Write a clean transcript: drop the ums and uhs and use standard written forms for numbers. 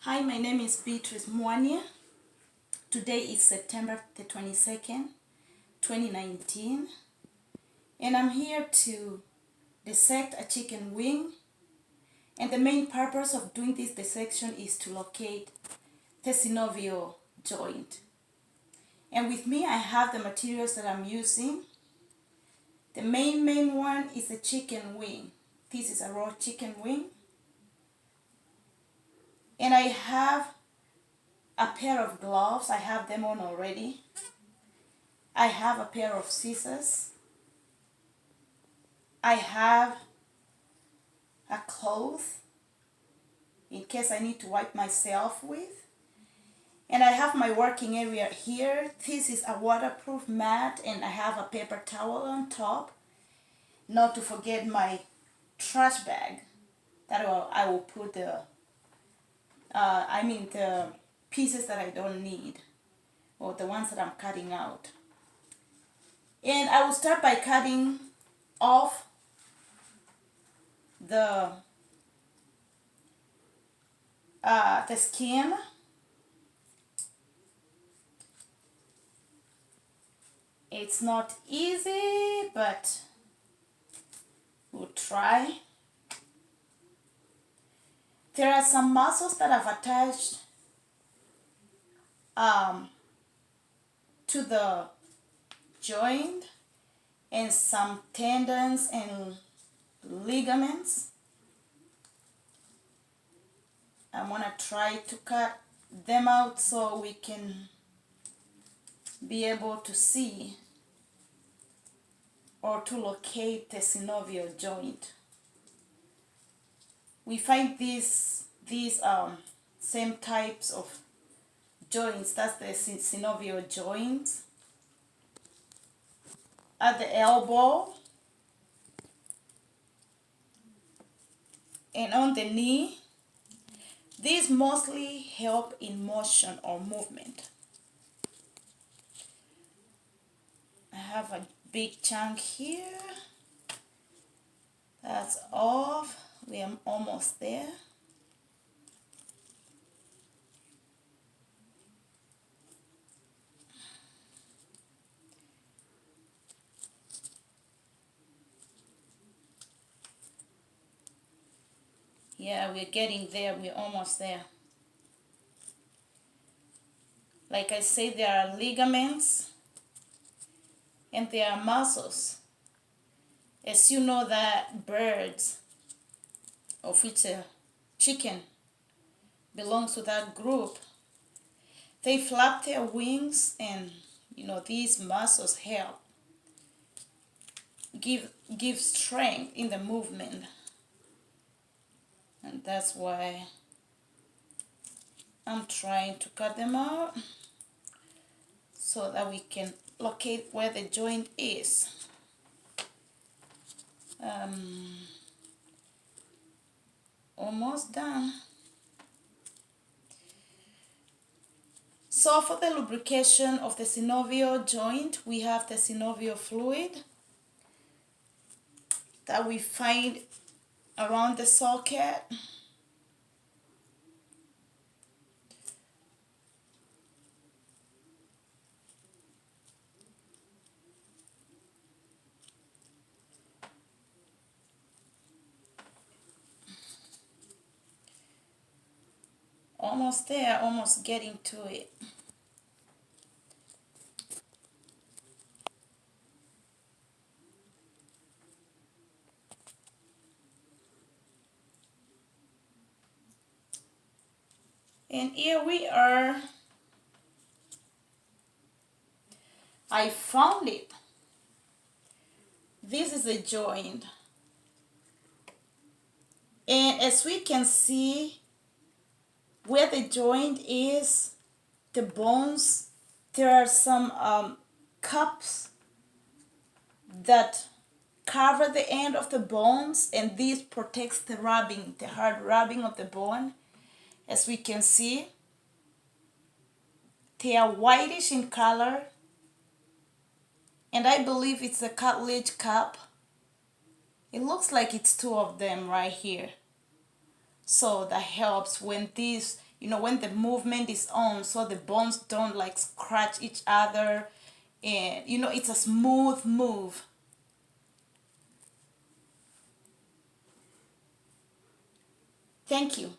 Hi, my name is Beatrice Mwania. Today is September the 22nd, 2019, and I'm here to dissect a chicken wing. And the main purpose of doing this dissection is to locate the synovial joint. And with me, I have the materials that I'm using. The main one is a chicken wing. This is a raw chicken wing. And I have a pair of gloves. I have them on already. I have a pair of scissors. I have a cloth in case I need to wipe myself with. And I have my working area here. This is a waterproof mat and I have a paper towel on top. Not to forget my trash bag that I will put the pieces that I don't need or the ones that I'm cutting out. And I will start by cutting off the skin. It's not easy, but we'll try. There are some muscles that I've attached to the joint and some tendons and ligaments. I want to try to cut them out so we can be able to see or to locate the synovial joint. We find these same types of joints, that's the synovial joints, at the elbow and on the knee. These mostly help in motion or movement. I have a big chunk here. That's off. We are almost there. Yeah, we're getting there. We're almost there. Like I said, there are ligaments and there are muscles. As you know that birds, of which a chicken belongs to that group, they flap their wings and these muscles help give strength in the movement. And that's why I'm trying to cut them out so that we can locate where the joint is. Almost done. So for the lubrication of the synovial joint, we have the synovial fluid that we find around the socket. Almost there, almost getting to it. And here we are. I found it. This is a joint. And as we can see, where the joint is, the bones, there are some cups that cover the end of the bones, and this protects the rubbing, the hard rubbing of the bone. As we can see, they are whitish in color, and I believe it's a cartilage cup. It looks like it's two of them right here. So that helps when this, when the movement is on, so the bones don't like scratch each other, and it's a smooth move. Thank you.